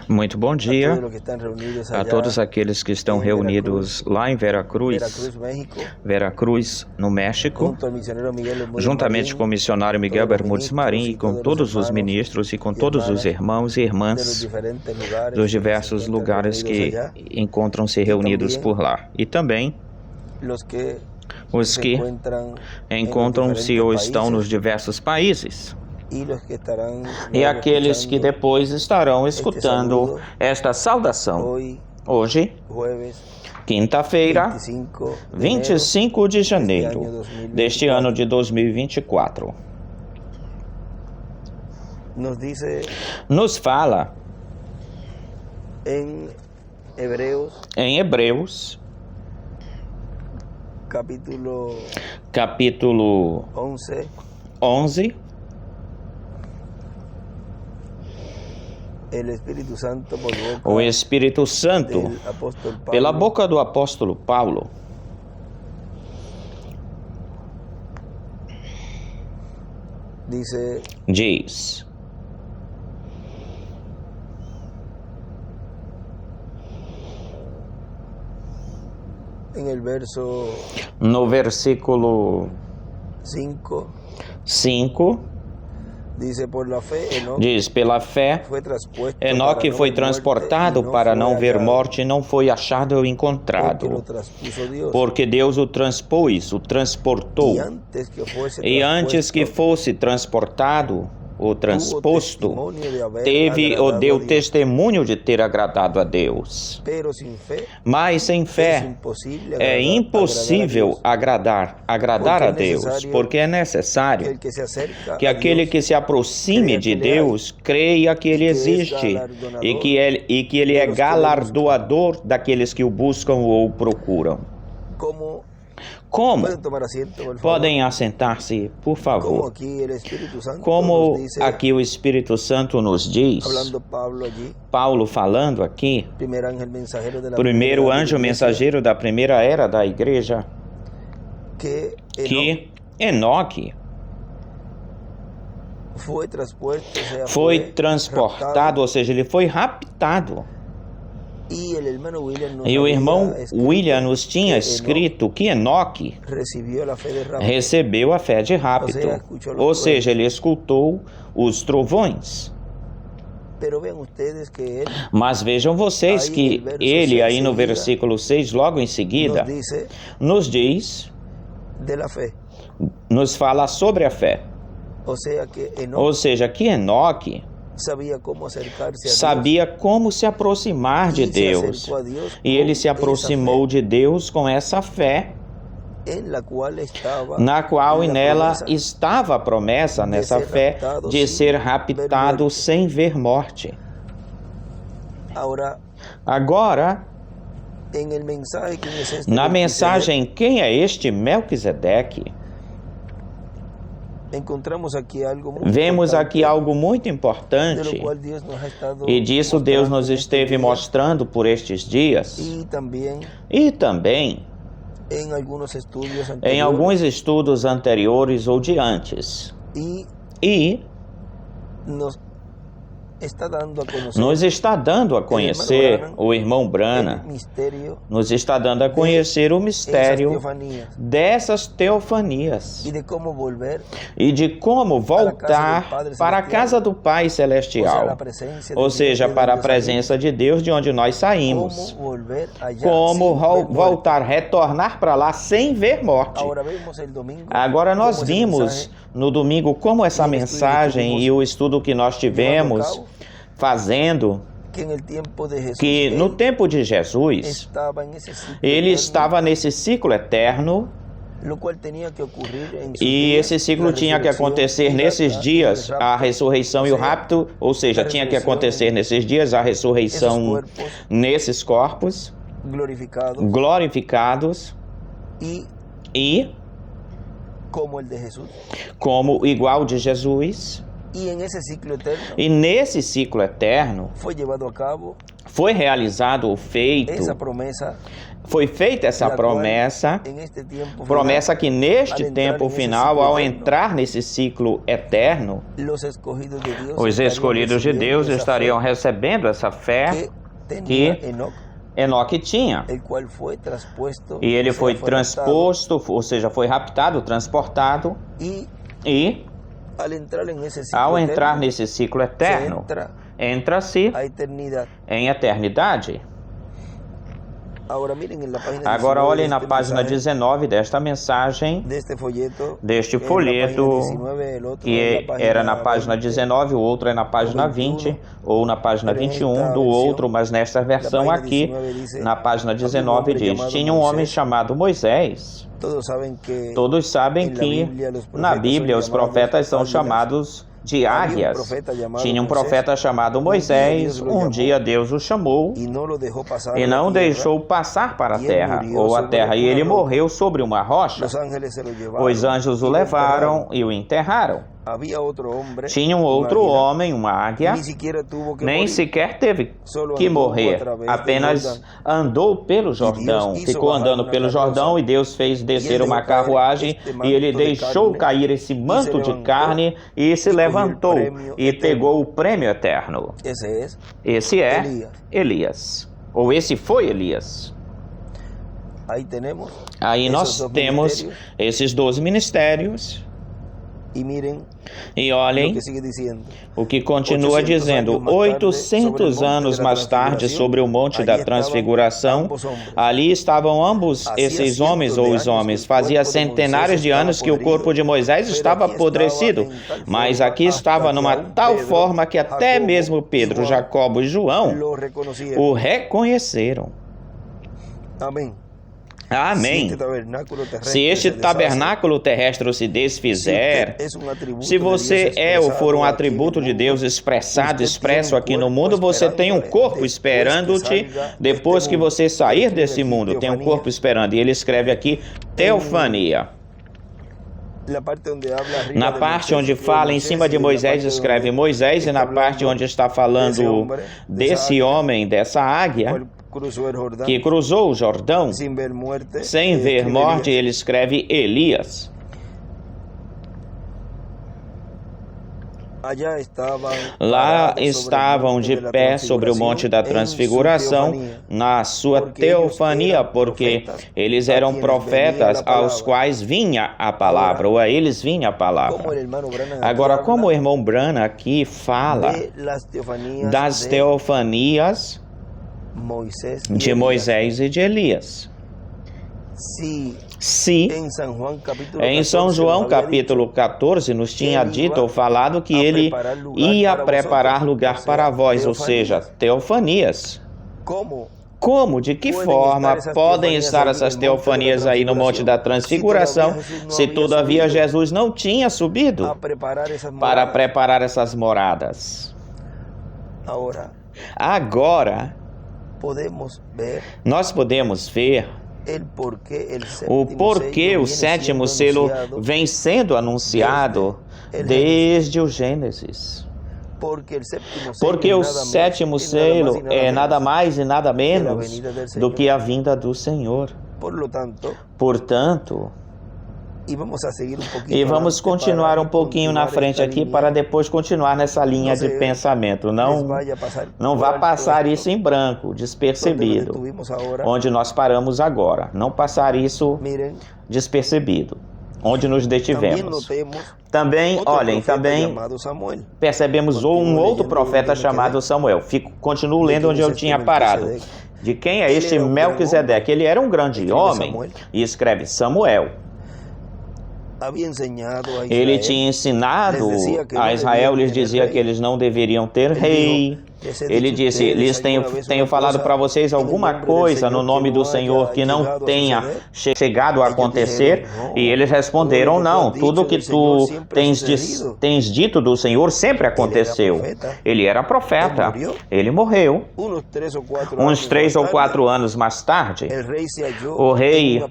Muito bom dia a todos aqueles que estão reunidos lá em Veracruz, no México, juntamente com o missionário Miguel Bermúdez Marim e com todos os ministros e com todos os irmãos e irmãs dos diversos lugares que encontram-se reunidos por lá. E também os que encontram-se ou estão nos diversos países. E aqueles que depois estarão escutando esta saudação. Hoje, quinta-feira, 25 de janeiro deste ano de 2024. Nos fala em Hebreus, capítulo 11, o Espírito Santo, pela boca do apóstolo Paulo, diz: no versículo 5, diz: pela fé, Enoque foi transportado para não ver morte e não foi achado ou encontrado, porque Deus o transpôs, o transportou. E antes que fosse transportado, o transposto, deu testemunho de ter agradado a Deus. Mas sem fé é impossível agradar a Deus, porque é necessário que aquele que se aproxime de Deus creia que Ele existe e que Ele é galardoador daqueles que o buscam ou o procuram. Como? Podem assentar-se, por favor. Como aqui o Espírito Santo nos diz, Paulo falando aqui, primeiro anjo mensageiro da primeira era da igreja, que Enoque foi transportado, ou seja, ele foi raptado. E o irmão William nos tinha escrito que Enoque recebeu a fé de rapto, ou seja, ele escutou os trovões. Mas vejam vocês que ele aí no versículo 6, logo em seguida, nos diz, nos fala sobre a fé. Ou seja, que Enoque sabia como se aproximar de Deus, e ele se aproximou de Deus com essa fé, na qual e nela estava a promessa, nessa fé, de ser raptado sem ver morte. Agora, na mensagem, quem é este Melquisedeque? Vemos aqui algo muito importante, e disso Deus nos esteve mostrando por estes dias, e também em alguns estudos anteriores ou de antes, e nos está dando a conhecer, o irmão Brana nos está dando a conhecer o mistério dessas teofanias e de como voltar para a casa do Pai Celestial, ou seja, para a presença de Deus de onde nós saímos, como voltar, retornar para lá sem ver morte. Agora nós vimos no domingo como essa mensagem e o estudo que nós tivemos fazendo, que no tempo de Jesus, ele estava nesse ciclo eterno, e esse ciclo tinha que acontecer nesses dias, a ressurreição e o rapto, ou seja, tinha que acontecer nesses dias a ressurreição nesses corpos glorificados e como igual de Jesus. E nesse ciclo eterno foi realizado o feito, foi feita essa promessa, promessa que neste tempo final, ao entrar nesse ciclo eterno, os escolhidos de Deus estariam recebendo essa fé que Enoque tinha. E ele foi transposto, ou seja, foi raptado, transportado, e ao entrar nesse ciclo eterno, entra-se em eternidade. Agora olhem na página 19 desta mensagem, deste folheto, que era na página 19, o outro é na página 20, ou na página 21 do outro, mas nesta versão aqui, na página 19 diz: tinha um homem chamado Moisés. Todos sabem que na Bíblia os profetas são chamados de águias. Tinha um profeta chamado Moisés. Um dia Deus o chamou e não deixou passar para a terra, ou a terra, e ele morreu sobre uma rocha. Os anjos o levaram e o enterraram. Tinha um outro homem, uma águia, nem sequer teve que morrer, apenas andou pelo Jordão, ficou andando pelo Jordão, e Deus fez descer uma carruagem, e ele deixou cair esse manto de carne e se levantou e pegou o prêmio eterno. Esse é Elias, ou esse foi Elias. Aí nós temos esses 12 ministérios. E olhem o que continua dizendo: 800 anos mais tarde, sobre o Monte da Transfiguração, ali estavam ambos esses homens, ou os homens. Fazia centenares de anos que o corpo de Moisés estava apodrecido, mas aqui estava numa tal forma que até mesmo Pedro, Jacobo e João o reconheceram. Amém. Amém. Se este tabernáculo terrestre se desfizer, se você é ou for um atributo de Deus expresso aqui no mundo, você tem um corpo esperando-te depois que você sair desse mundo. Tem um corpo esperando. E ele escreve aqui, teofania. Na parte onde fala em cima de Moisés, escreve Moisés, e na parte onde está falando desse homem, dessa águia, que cruzou o Jordão sem ver morte, ele escreve Elias. Lá estavam de pé sobre o Monte da Transfiguração, na sua teofania, porque eles eram profetas aos quais vinha a palavra, ou a eles vinha a palavra. Agora, como o irmão Branham aqui fala das teofanias de Moisés e de Elias. Se em São João capítulo 14 nos tinha dito ou falado que ele ia preparar lugar para vós, ou seja, teofanias. Como? De que forma podem estar essas teofanias aí no Monte da Transfiguração, se todavia Jesus não tinha subido para preparar essas moradas? Agora, nós podemos ver o porquê o sétimo selo vem sendo anunciado desde o Gênesis. Porque o sétimo selo é nada mais e nada menos do que a vinda do Senhor. Portanto, e vamos continuar um pouquinho na frente aqui para depois continuar nessa linha de pensamento. Não vá passar isso em branco, despercebido, onde nós paramos agora. Não passar isso despercebido, onde nos detivemos. Também, olhem, percebemos um outro profeta chamado Samuel. Continuo lendo onde eu tinha parado. De quem é este Melquisedeque? Ele era um grande homem, e escreve Samuel. Ele tinha ensinado a Israel, lhes dizia que eles não deveriam ter rei. Ele disse, tenho falado para vocês alguma coisa no nome do Senhor que não tenha chegado a acontecer? E eles responderam, não, tudo que tu tens dito do Senhor sempre aconteceu. Ele era profeta, ele morreu. Uns 3 ou 4 anos mais tarde, o rei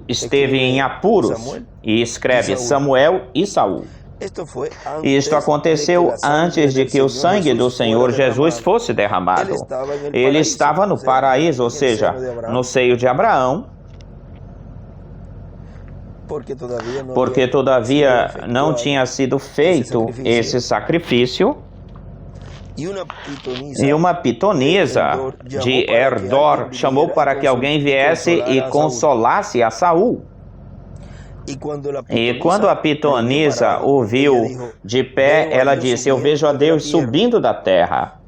esteve em apuros, e escreve Samuel e Saul. Isto aconteceu antes de que o sangue do Senhor Jesus fosse derramado. Ele estava no paraíso, ou seja, no seio de Abraão, porque todavia não tinha sido feito esse sacrifício. E uma pitonisa de Erdor chamou para que alguém viesse e consolasse a Saul. E quando a pitonisa o viu de pé, ela disse: eu vejo a Deus subindo da terra.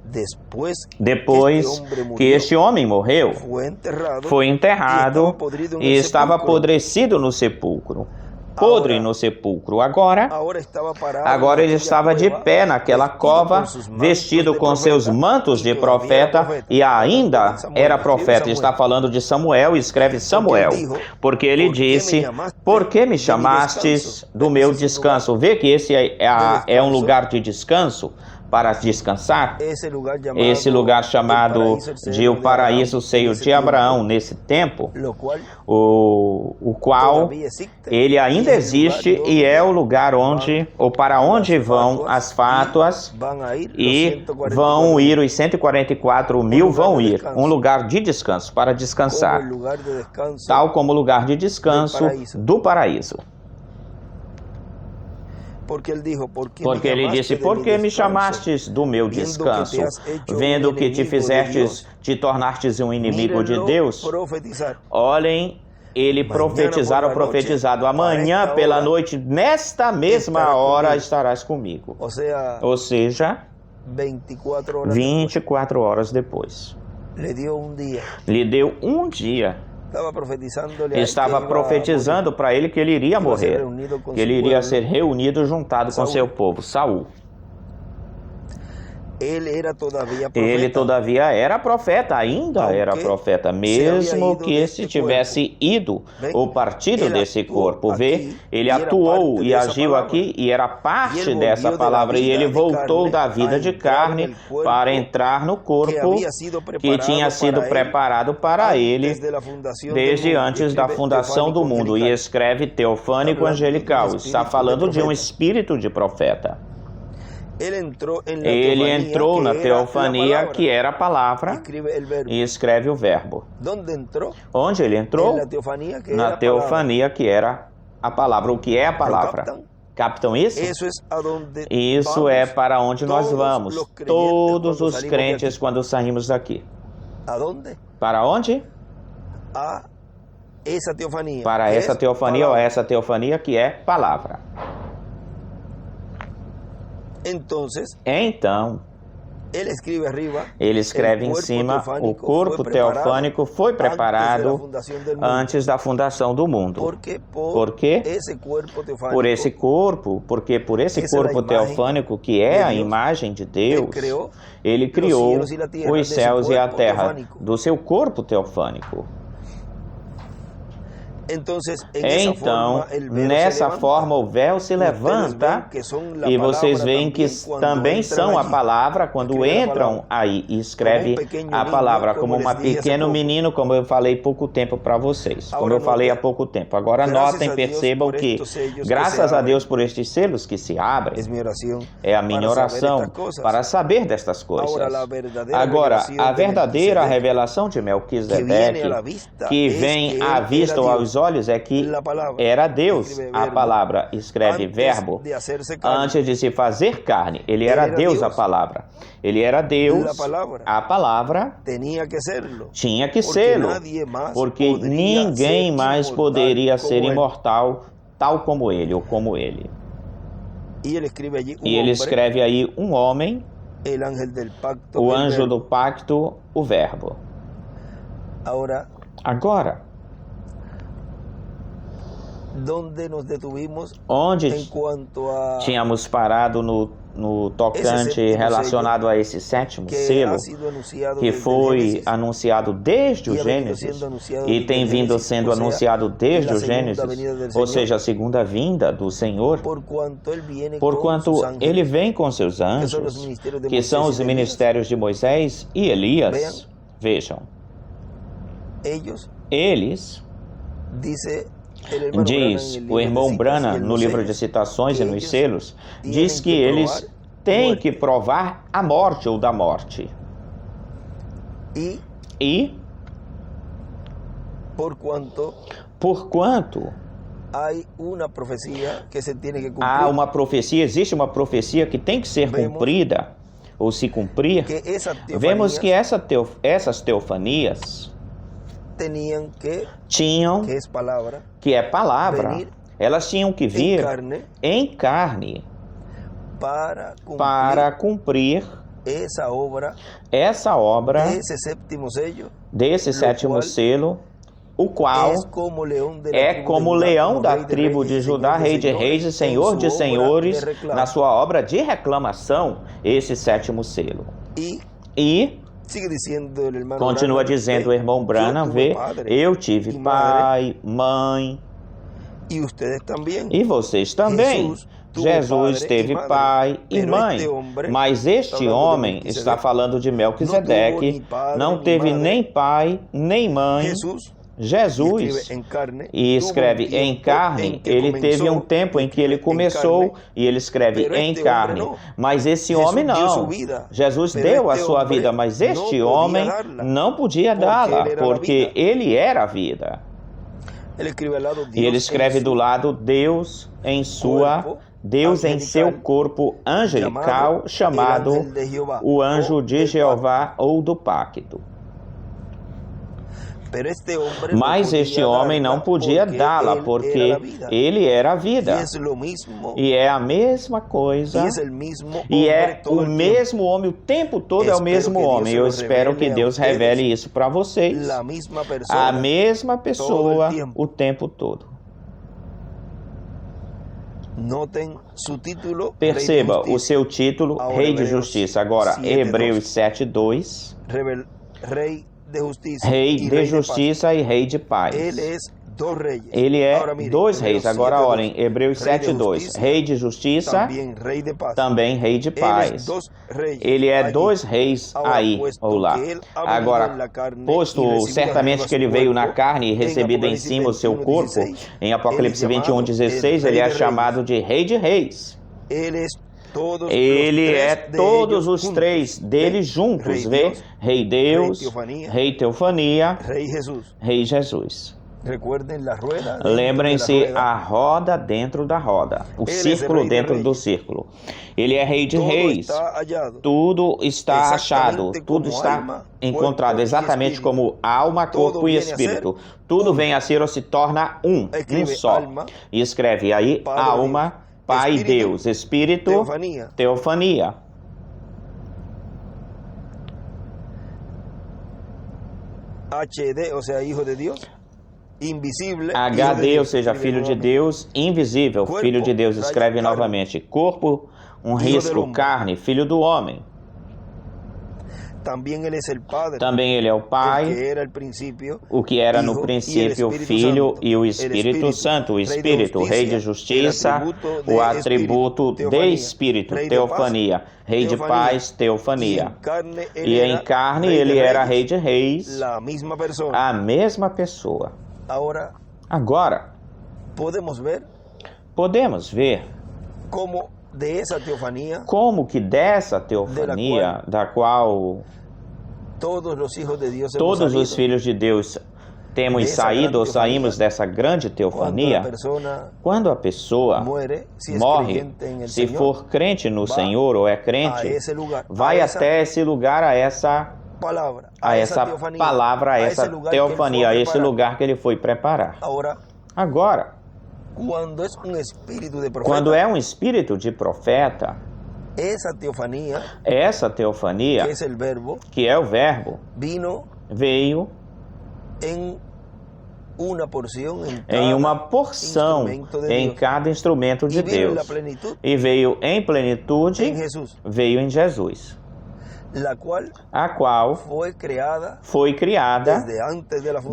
Depois que este homem morreu, foi enterrado e estava apodrecido no sepulcro. Podre no sepulcro. Agora ele estava de pé naquela cova, vestido com seus mantos de profeta, e ainda era profeta. Está falando de Samuel, e escreve Samuel, porque ele disse: por que me chamastes do meu descanso? Vê que esse é um lugar de descanso, para descansar. Esse lugar chamado de o paraíso seio de Abraão nesse tempo, o qual ele ainda existe e é o lugar onde, ou para onde vão as fátuas e vão ir, os 144 mil vão ir, um lugar de descanso, para descansar, tal como o lugar de descanso do paraíso. Porque ele disse: por que me chamastes do meu descanso, vendo que te fizestes, te tornastes um inimigo de Deus? Olhem, ele profetizar o profetizado: amanhã pela noite, nesta mesma hora, estarás comigo. Ou seja, 24 horas depois. Lhe deu um dia. Estava profetizando para ele que ele iria morrer, que ele iria ser reunido juntado com seu povo, Saul. Ele todavia era profeta, ainda era profeta, mesmo que se tivesse ido ou partido desse corpo. Vê, ele atuou e agiu aqui e era parte dessa palavra, e ele voltou da vida de carne para entrar no corpo que tinha sido preparado para ele desde antes da fundação do mundo. E escreve teofânico angelical, está falando de um espírito de profeta. Ele entrou na teofania, que era a palavra, e escreve o verbo. Onde ele entrou? Na teofania, que era a palavra. O que é a palavra? Captam isso? Isso é para onde nós vamos, todos os crentes, quando saímos daqui. Para onde? Para essa teofania, ou essa teofania que é palavra. Então, ele escreve em cima: o corpo teofânico foi preparado antes da fundação do mundo. Por quê? Por esse corpo, porque por esse corpo teofânico, que é a imagem de Deus, ele criou os céus e a terra do seu corpo teofânico. Então, nessa forma, o véu se levanta e vocês veem que também são a palavra quando entram aí e escreve a palavra como um pequeno menino, como eu falei pouco tempo para vocês, como eu falei há pouco tempo. Agora notem, percebam que, graças a Deus por estes selos que se abrem, é a minha oração para saber destas coisas. Agora, a verdadeira revelação de Melquisedeque, que vem à vista ou aos olhos, é que era Deus, a palavra, escreve verbo, antes de se fazer carne. Ele era Deus, a palavra. Ele era Deus, a palavra, tinha que ser, porque ninguém mais poderia ser imortal tal como ele, ou como ele. E ele escreve aí um homem, o anjo do pacto, o verbo. Agora, onde tínhamos parado no tocante relacionado a esse sétimo selo, que foi anunciado desde o Gênesis e tem vindo sendo anunciado desde o Gênesis, ou seja, a segunda vinda do Senhor, porquanto ele vem com seus anjos, que são os ministérios de Moisés e Elias. Vejam, eles, Diz o irmão Branham no livro de citações e nos selos, diz que eles têm que provar a morte ou da morte. E porquanto há uma profecia, existe uma profecia que tem que ser cumprida ou se cumprir, vemos que essas teofanias tinham, que é palavra, elas tinham que vir em carne para cumprir essa obra desse sétimo selo, o qual é como leão da tribo de Judá, rei de reis e senhor de senhores, na sua obra de reclamação, esse sétimo selo. E continua dizendo o irmão Branham, eu tive pai, mãe, e vocês também. Jesus teve pai e mãe, mas este homem está falando de Melquisedeque, não teve nem pai, nem mãe. Jesus, e escreve em carne, ele teve um tempo em que ele começou, e ele escreve em carne, mas esse homem não. Jesus deu a sua vida, mas este homem não podia dá-la, porque ele era a vida. E ele escreve do lado Deus em seu corpo angelical, chamado o anjo de Jeová ou do pacto. Mas este homem não podia dá-la, porque ele era a vida. E é a mesma coisa. E é o mesmo homem, o tempo todo é o mesmo homem. Eu espero que Deus revele isso para vocês. A mesma pessoa o tempo todo. Perceba o seu título, Rei de Justiça. Agora, Hebreus 7:2. Rei de justiça e rei de paz. Ele é dois reis. Agora olhem, Hebreus 7:2. Rei de justiça, também rei de paz. Ele é dois reis aí, ou lá. Agora, posto certamente que ele veio na carne e recebido em cima o seu corpo, em Apocalipse 21:16, ele é chamado de Rei de Reis. Ele é todos os três deles juntos, vê? Rei Deus, Rei Teofania, Rei Jesus. Lembrem-se a roda dentro da roda, o círculo dentro do círculo. Ele é Rei de Reis. Tudo está achado, tudo está encontrado, exatamente como alma, corpo e espírito. Tudo vem a ser ou se torna um só. E escreve aí alma, Pai, Deus, Espírito, Teofania. HD, ou seja, Hijo de Deus, invisível. HD, ou seja, Filho de Deus, invisível, Filho de Deus, escreve novamente. Corpo, um risco, carne, Filho do homem. Também ele é o Pai, o que era no princípio o Filho e o Espírito Santo, o Espírito, Rei de Justiça, o atributo de Espírito, Teofania, Rei de Paz, Teofania. E em carne ele era Rei de Reis, a mesma pessoa. Agora, podemos ver como que dessa teofania, da qual todos os filhos de Deus temos saído ou saímos dessa grande teofania, quando a pessoa morre, se for crente no Senhor ou é crente, vai até esse lugar, a essa palavra, a essa teofania, a esse lugar que ele foi preparar. Agora, quando é um espírito de profeta, essa teofania, que é o verbo, veio em uma porção em cada instrumento de Deus, e veio em plenitude, veio em Jesus, a qual foi criada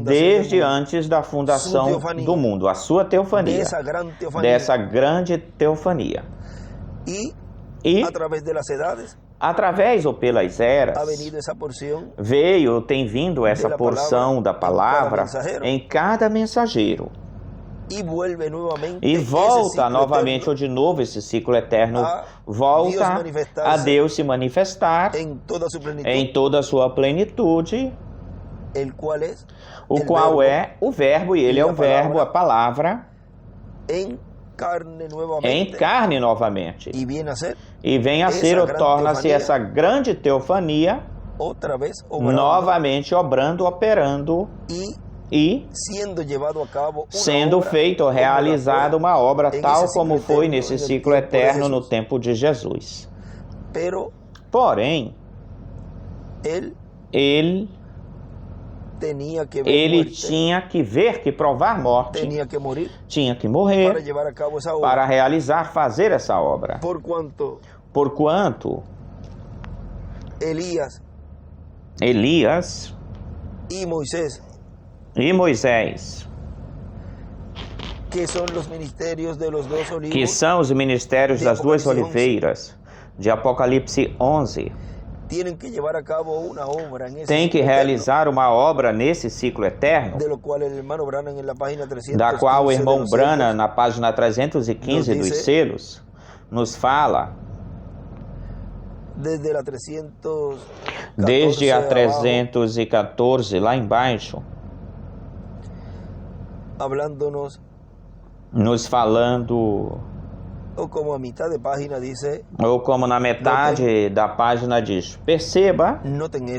desde antes da fundação do mundo, a sua teofania, dessa grande teofania. E através ou pelas eras, tem vindo essa porção da palavra em cada mensageiro. E volta novamente, ou de novo esse ciclo eterno, volta a Deus se manifestar em toda a sua plenitude, o qual é o Verbo, e Ele é o Verbo, a palavra, em carne novamente. E vem a ser, ou torna-se essa grande teofania, novamente obrando, operando, e sendo feito ou realizada uma obra tal como foi nesse ciclo eterno no tempo de Jesus. Porém, ele tinha que ver, que provar morte, tinha que morrer para realizar, fazer essa obra. Porquanto Elias e Moisés, que são os ministérios das duas oliveiras, de Apocalipse 11, tem que realizar uma obra nesse ciclo eterno, da qual o irmão Branham, na página 315 dos selos, nos fala, desde a 314 lá embaixo, nos falando, ou como na metade da página diz, perceba, notem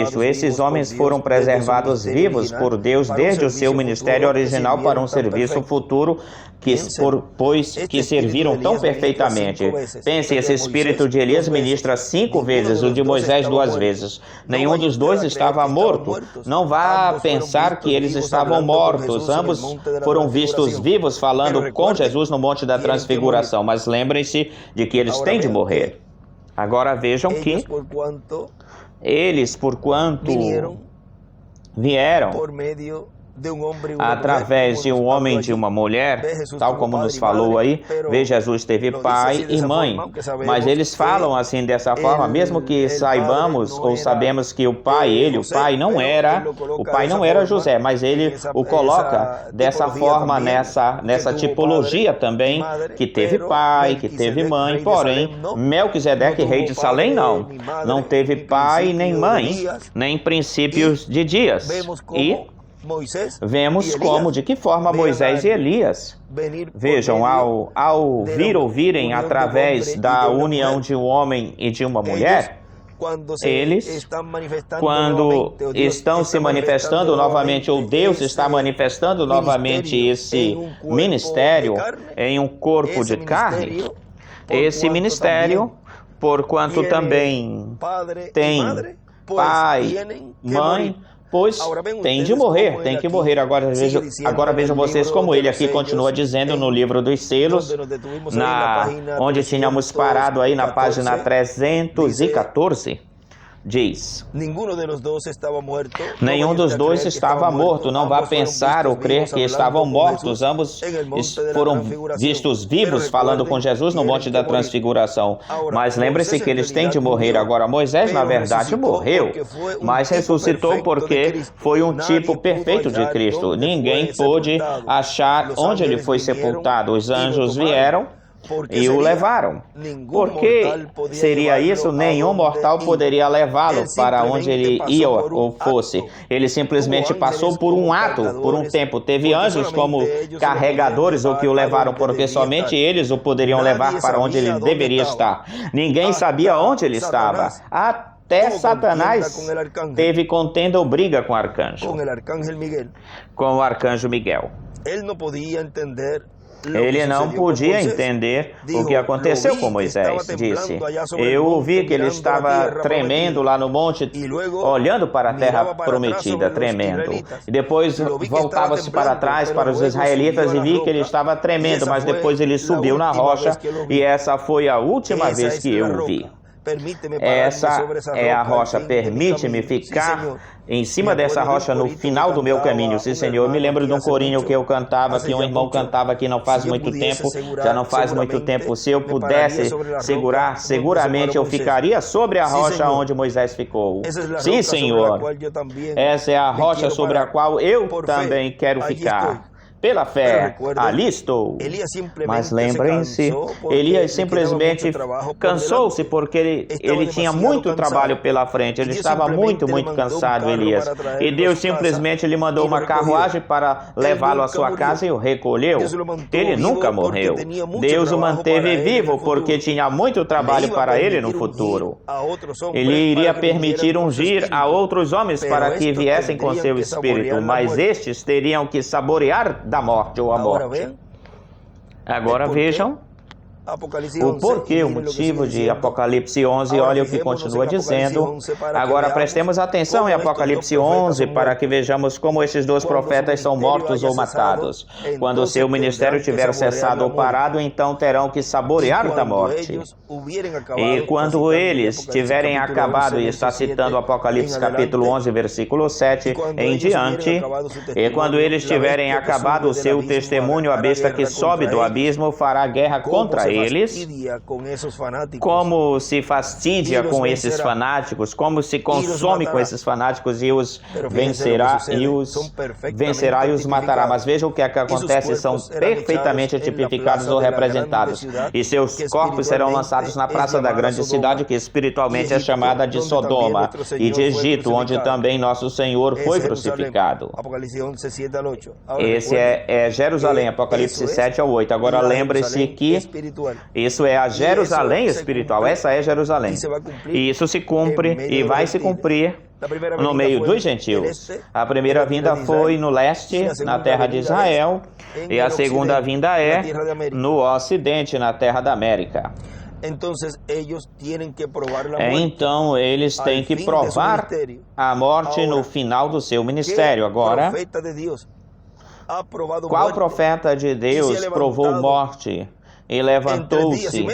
isso, esses homens foram preservados vivos por Deus desde o seu ministério original para um serviço futuro, que serviram tão perfeitamente. Pense, esse espírito de Elias ministra 5 vezes, o de Moisés 2 vezes. Nenhum dos dois estava morto. Não vá pensar que eles estavam mortos. Ambos foram vistos vivos falando com Jesus no Monte da Transfiguração. Mas lembrem-se de que eles têm de morrer. Agora vejam que eles, porquanto vieram através de um homem e de uma mulher, tal como nos falou aí, Jesus teve pai e mãe, mas eles falam assim dessa forma, mesmo que saibamos ou sabemos que o pai não era José, mas ele o coloca dessa forma, nessa tipologia também, que teve pai, que teve mãe, porém, Melquisedeque, rei de Salém, não teve pai nem mãe, nem princípios de dias. E vemos como, de que forma Moisés e Elias, vejam, ao ouvirem através da união de um homem e de uma mulher, eles, quando estão se manifestando novamente, ou Deus está manifestando novamente esse ministério em um corpo de carne, esse ministério, porquanto também tem pai, mãe, pois tem de morrer, tem que morrer. Agora vejam vocês como ele aqui continua dizendo no livro dos selos, onde tínhamos parado aí na página 314, diz, nenhum dos dois estava morto, não vá pensar ou crer que estavam mortos, ambos foram vistos vivos falando com Jesus no Monte da Transfiguração, mas lembre-se que eles têm de morrer. Agora Moisés na verdade morreu, mas ressuscitou porque foi um tipo perfeito de Cristo. Ninguém pôde achar onde ele foi sepultado, os anjos vieram e o levaram. Por que seria isso? Nenhum mortal poderia levá-lo para onde ele ia ou fosse. Ele simplesmente passou por um ato, por um tempo. Teve anjos como carregadores ou que o levaram, porque somente eles o poderiam levar para onde ele deveria estar. Ninguém sabia onde ele estava. Até Satanás teve contenda ou briga com o arcanjo. Com o arcanjo Miguel. Ele não podia entender o que aconteceu com Moisés. Disse, eu ouvi que ele estava tremendo lá no monte, olhando para a terra prometida, tremendo. E depois voltava-se para trás para os israelitas e vi que ele estava tremendo, mas depois ele subiu na rocha e essa foi a última vez que eu o vi. Essa é a rocha. Permite-me ficar em cima dessa rocha no final do meu caminho. Sim, Senhor, eu me lembro de um corinho que eu cantava, que um irmão cantava aqui não faz muito tempo, já não faz muito tempo. Se eu pudesse segurar, seguramente eu ficaria sobre a rocha onde Moisés ficou. Sim, Senhor, essa é a rocha sobre a qual eu também quero ficar. Pela fé, ali estou. Mas lembrem-se, Elias simplesmente cansou-se porque ele tinha muito trabalho pela frente. Ele estava muito cansado, Elias. E Deus simplesmente lhe mandou uma carruagem para levá-lo à sua casa e o recolheu. Ele nunca morreu. Deus o manteve vivo porque tinha muito trabalho para ele no futuro. Ele iria permitir ungir a outros homens para que viessem com seu espírito, mas estes teriam que saborear da morte ou a morte. Agora vejam o porquê, o motivo de Apocalipse 11, olha o que continua dizendo. Agora prestemos atenção em Apocalipse 11 para que vejamos como esses dois profetas são mortos ou matados. Quando o seu ministério tiver cessado ou parado, então terão que saborear da morte. E quando eles tiverem acabado, e está citando Apocalipse capítulo 11, versículo 7 em diante, e quando eles tiverem acabado o seu testemunho, a besta que sobe do abismo fará guerra contra eles, como se fastidia com esses fanáticos, como se consome com esses fanáticos e os vencerá e os matará. Mas veja o que é que acontece, são perfeitamente tipificados ou representados, e seus corpos serão lançados na praça da grande cidade, que espiritualmente é chamada de Sodoma, e de Egito, onde também nosso Senhor foi crucificado. Esse é Jerusalém, Apocalipse 7 ao 8. Agora lembre-se que isso é a Jerusalém espiritual, essa é Jerusalém. E isso se cumpre e vai se cumprir no meio dos gentios. A primeira vinda foi no leste, na terra de Israel, e a segunda vinda é no ocidente, na terra da América. Então eles têm que provar a morte no final do seu ministério. Agora, qual profeta de Deus provou morte e levantou-se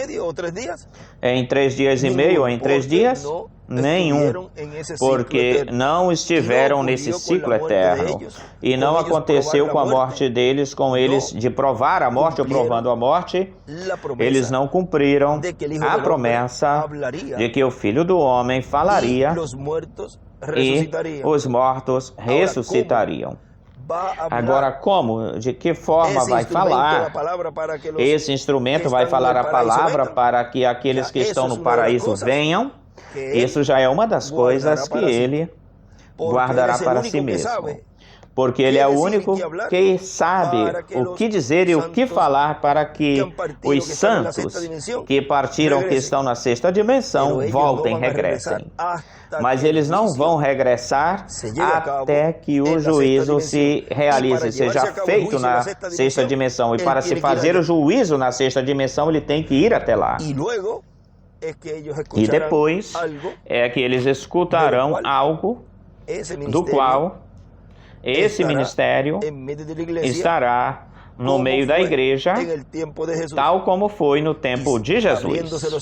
em 3 dias e meio ou em 3 dias? Nenhum, porque não estiveram nesse ciclo eterno. E não aconteceu com a morte deles, com eles de provar a morte ou provando a morte. Eles não cumpriram a promessa de que o Filho do Homem falaria e os mortos ressuscitariam. Agora, como? De que forma vai falar? Esse instrumento vai falar a palavra para que aqueles que estão no paraíso venham. Isso já é uma das coisas que ele guardará para si mesmo. Porque ele é o único que sabe o que dizer e o que falar para que os santos que partiram, que estão na 6ª dimensão, voltem, regressem. Mas eles não vão regressar até que o juízo se realize, seja feito na 6ª dimensão. E para se fazer o juízo na 6ª dimensão, ele tem que ir até lá. E depois é que eles escutarão algo do qual esse ministério estará no meio da igreja, tal como foi no tempo de Jesus.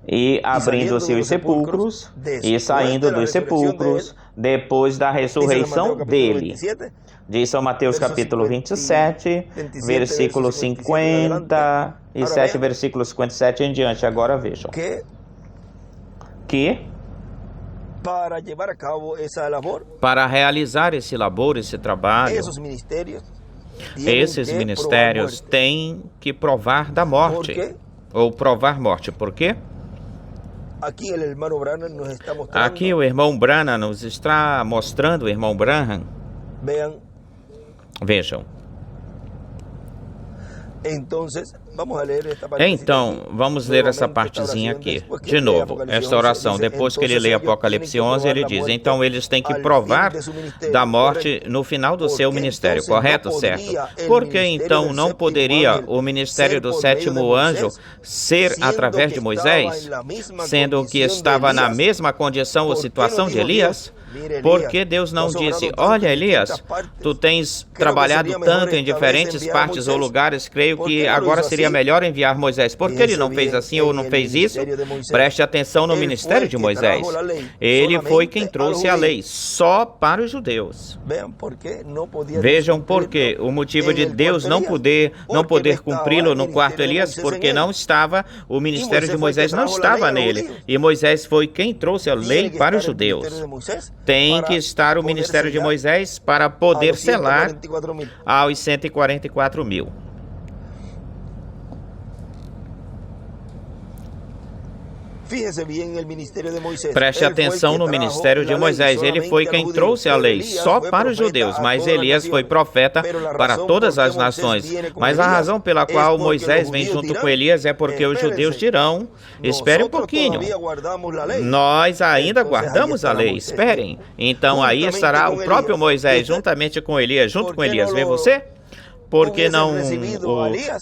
E abrindo-se os sepulcros e saindo dos sepulcros depois da ressurreição dele. Diz São Mateus capítulo 27, versículo 57, versículo 57 em diante. Agora vejam. Que para realizar esse labor, esse trabalho, esses ministérios têm que provar da morte, ou provar morte. Por quê? Aqui o irmão Branham nos está mostrando, o irmão Branham. Vejam. Então, vamos ler essa partezinha aqui. De novo, esta oração. Depois que ele lê Apocalipse 11, ele diz: então eles têm que provar da morte no final do seu ministério. Correto? Certo. Por que então não poderia o ministério do 7º anjo ser através de Moisés, sendo que estava na mesma condição ou situação de Elias? Por que Deus não disse, olha Elias, tu tens trabalhado tanto em diferentes partes ou lugares, creio que agora seria melhor enviar Moisés. Por que ele não fez assim ou não fez isso? Preste atenção no ministério de Moisés. Ele foi quem trouxe a lei, só para os judeus. Vejam por quê. O motivo de Deus não poder cumpri-lo no quarto Elias, porque não estava, o ministério de Moisés não estava nele. E Moisés foi quem trouxe a lei para os judeus. Tem que estar o ministério de Moisés para poder selar aos 144 mil. Preste atenção no ministério de Moisés. Ele foi quem trouxe a lei só para os judeus, mas Elias foi profeta para todas as nações. Mas a razão pela qual Moisés vem junto com Elias é porque os judeus dirão, espere um pouquinho, nós ainda guardamos a lei, esperem. Então aí estará o próprio Moisés juntamente com Elias, junto com Elias. Vê você?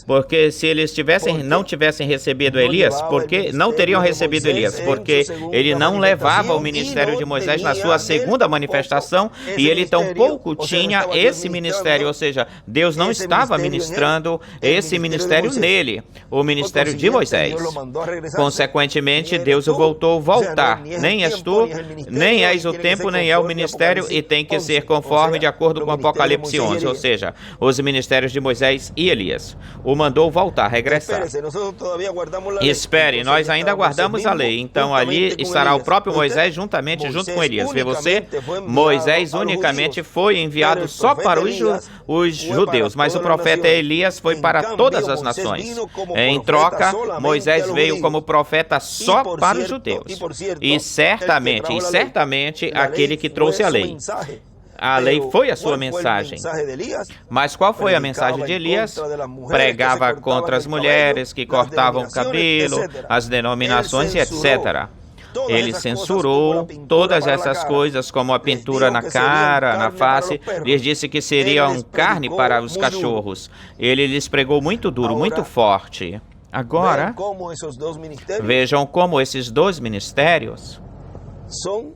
Porque se eles não tivessem recebido Elias, porque não teriam recebido Elias, porque ele não levava o ministério de Moisés na sua segunda manifestação e ele tampouco tinha esse ministério, ou seja, Deus não estava ministrando esse ministério nele, o ministério de Moisés. Consequentemente, Deus o voltou voltar. Nem és tu, nem és o tempo, nem é o ministério e tem que ser conforme de acordo com Apocalipse 11, ou seja, os ministérios de Moisés e Elias. O mandou voltar, regressar. Espere, nós ainda guardamos a lei. Então ali estará o próprio Moisés junto com Elias. Vê você? Moisés unicamente foi enviado só para os judeus, mas o profeta Elias foi para todas as nações. Em troca, Moisés veio como profeta só para os judeus. E certamente aquele que trouxe a lei. A lei foi a sua mensagem. Mas qual foi a mensagem de Elias? Pregava contra as mulheres que cortavam o cabelo, as denominações e etc. Ele censurou todas essas coisas, como a pintura na cara, na face. Lhes disse que seriam carne para os cachorros. Ele lhes pregou muito duro, muito forte. Agora, vejam como esses dois ministérios são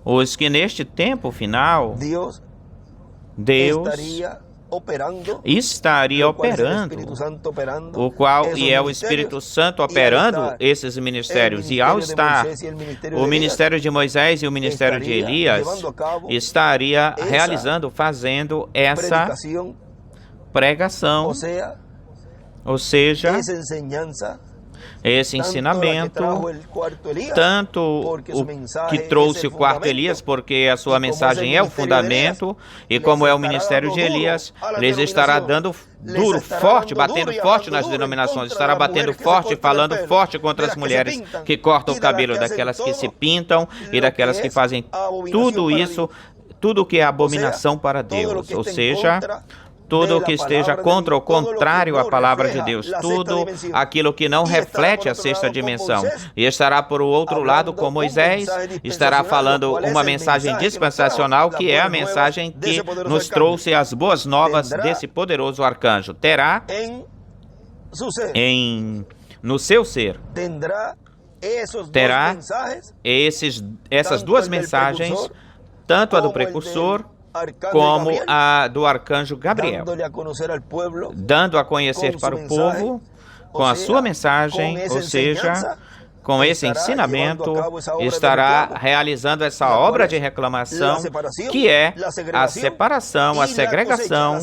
os que neste tempo final Deus estaria operando, o qual e é o Espírito Santo operando esses ministérios. E ao estar o ministério de Moisés e o ministério de Elias, estaria fazendo essa pregação, ou seja, esse ensinamento, tanto o que trouxe o quarto Elias, porque a sua mensagem é o fundamento, e como é o ministério de Elias, lhes estará dando duro, forte, batendo forte nas denominações, estará batendo forte, falando forte contra as mulheres que cortam o cabelo, daquelas que se pintam e daquelas que fazem tudo isso, tudo que é abominação para Deus, ou seja, tudo o que esteja contra ou contrário à palavra de Deus, tudo aquilo que não reflete a sexta dimensão. E estará por outro lado com Moisés, estará falando uma mensagem dispensacional, que é a mensagem que nos trouxe as boas novas desse poderoso arcanjo. Terá no seu ser, terá essas duas mensagens, tanto a do precursor como a do arcanjo Gabriel, dando a conhecer para o povo com a sua mensagem, ou seja, com esse ensinamento, estará realizando essa obra de reclamação, que é a separação, a segregação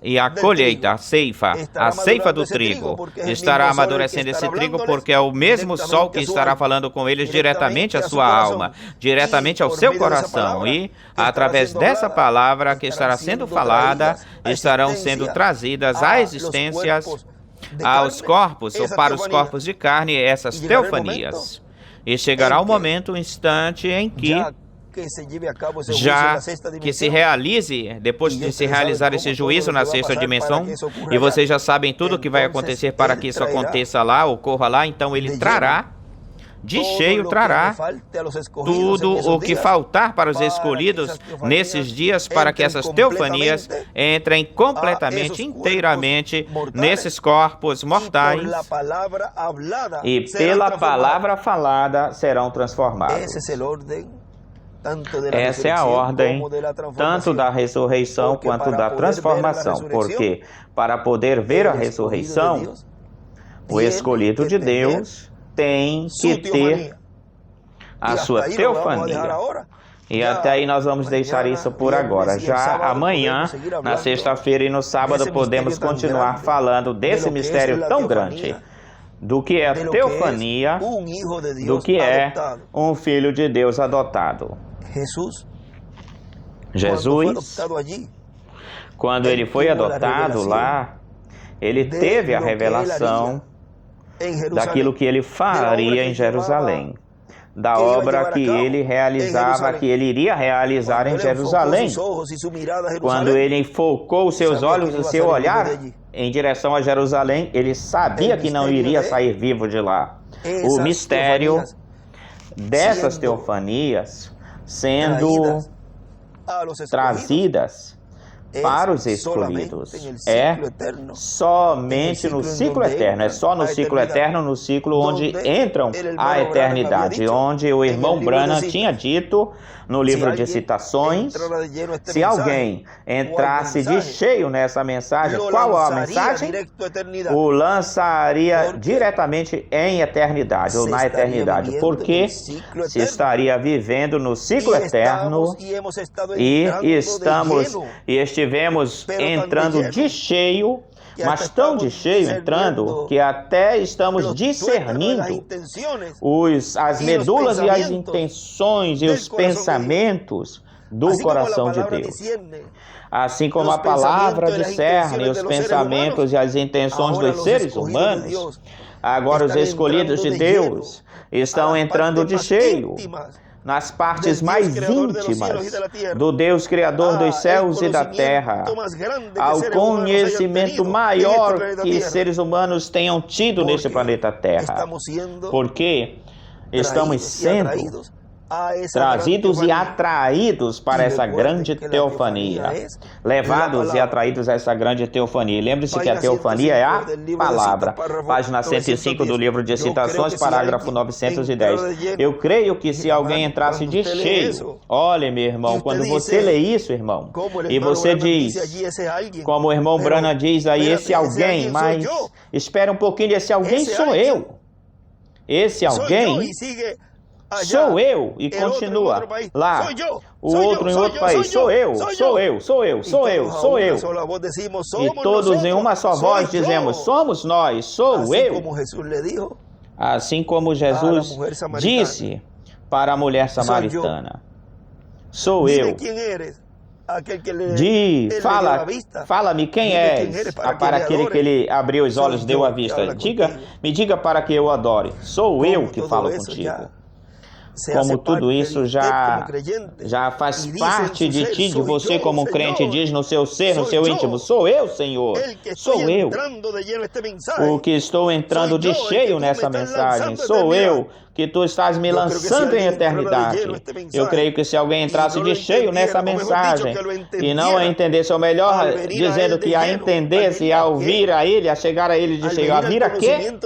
e a colheita, a ceifa do trigo. Estará amadurecendo esse trigo, porque é o mesmo sol que estará falando com eles diretamente à sua alma, diretamente ao seu coração. E, através dessa palavra que estará sendo falada, estarão sendo trazidas à existência aos corpos, ou para os corpos de carne, essas teofanias. E chegará o momento, o instante em que, já que se realize, depois de se realizar esse juízo na sexta dimensão, e vocês já sabem tudo o que vai acontecer para que isso aconteça lá, ocorra lá, então ele trará de cheio trará tudo o que faltar para os escolhidos nesses dias, para que essas teofanias entrem completamente, inteiramente nesses corpos mortais e pela palavra falada serão transformados. Essa é a ordem tanto da ressurreição quanto da transformação, porque para poder ver a ressurreição, o escolhido de Deus tem que ter a sua teofania. E até aí nós vamos deixar isso por agora. Já amanhã, na sexta-feira e no sábado, podemos continuar falando desse mistério tão grande, do que é a teofania, do que é um filho de Deus adotado. Jesus, quando ele foi adotado lá, ele teve a revelação daquilo que ele faria em Jerusalém, da obra que ele realizava, que ele iria realizar em Jerusalém. Quando ele focou os seus olhos, o seu olhar em direção a Jerusalém, ele sabia que não iria sair vivo de lá. O mistério dessas teofanias sendo trazidas para os escolhidos é somente no ciclo eterno, é só no ciclo eterno, no ciclo onde entram a eternidade, onde o irmão Branham tinha dito no livro de citações, se alguém entrasse de cheio nessa mensagem, qual a mensagem? O lançaria diretamente em eternidade, ou na eternidade, porque se estaria vivendo no ciclo eterno e estivemos entrando de cheio, mas tão de cheio entrando que até estamos discernindo as medulas e as intenções e os pensamentos do coração de Deus. Assim como a palavra discerne os pensamentos e as intenções dos seres humanos, agora os escolhidos de Deus estão entrando de cheio nas partes mais íntimas do Deus Criador dos céus e da terra, ao conhecimento maior que seres humanos tenham tido neste planeta Terra, porque estamos sendo trazidos e atraídos para essa grande teofania, levados e atraídos a essa grande teofania. Lembre-se que a teofania é a palavra. Página 105 do livro de citações, parágrafo 910. Eu creio que se alguém entrasse de cheio, olha, meu irmão, quando você lê isso, irmão, e você diz, como o irmão Branham diz aí, esse alguém, mas espera um pouquinho, esse alguém sou eu. Esse alguém sou eu, e continua lá, o outro em outro país, sou eu. E todos em uma só voz dizemos, somos nós, sou eu. Assim como Jesus disse para a mulher samaritana, sou eu. Fala-me quem és, para aquele que ele abriu os olhos, deu a vista. Me diga para que eu adore. Sou eu que falo contigo. Como tudo isso já faz parte de ti, de você como um crente, diz no seu ser, no seu íntimo, sou eu, Senhor, sou eu, o que estou entrando de cheio nessa mensagem, sou eu, que tu estás me lançando em eternidade. Eu creio que se alguém entrasse de cheio nessa mensagem e não a entendesse, ou melhor, dizendo que a entendesse e a ouvir a ele, a chegar a ele de cheio, a vir a quê?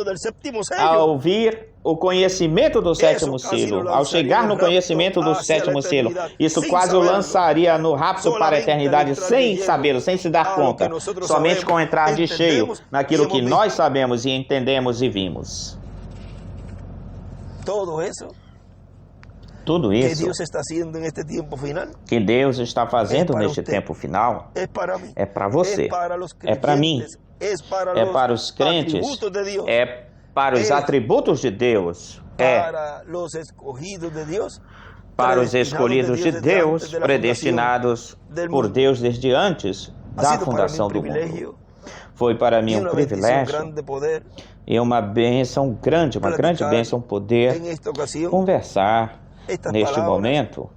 A ouvir o conhecimento do sétimo selo. Ao chegar no conhecimento do sétimo selo, isso quase o lançaria no rapto para a eternidade sem sabê-lo, sem se dar conta, somente com entrar de cheio naquilo que nós sabemos e entendemos e vimos. Tudo isso que Deus está fazendo neste tempo final é para você, é para mim, é para os crentes, é para os atributos de Deus, para os escolhidos de Deus, predestinados por Deus desde antes da fundação do mundo. Foi para mim um privilégio e uma bênção grande, uma grande bênção poder conversar neste momento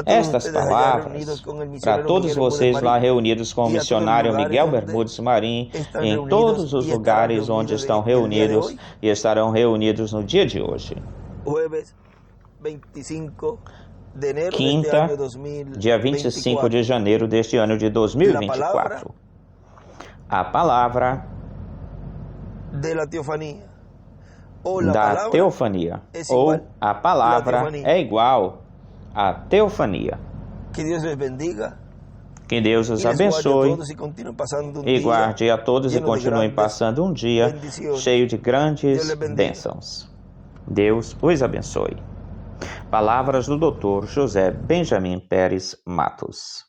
estas palavras para todos vocês lá reunidos com o missionário Miguel Bermudes Marim, em todos os lugares onde estão reunidos e estarão reunidos no dia de hoje. jueves 25 de enero de este Quinta, año 2024. dia 25 de janeiro deste ano de 2024. A palavra de la teofanía. O la da palabra teofania. es Ou igual a palavra la teofanía. é igual à teofania. Que Dios les bendiga. Que Deus os Y les guarde a abençoe todos y continúen pasando un e día guarde a todos e lleno de continuem grandes passando um dia bendiciones. cheio de Deus grandes lhe bendiga. bênçãos. Deus os abençoe. Palavras do Dr. José Benjamin Pérez Matos.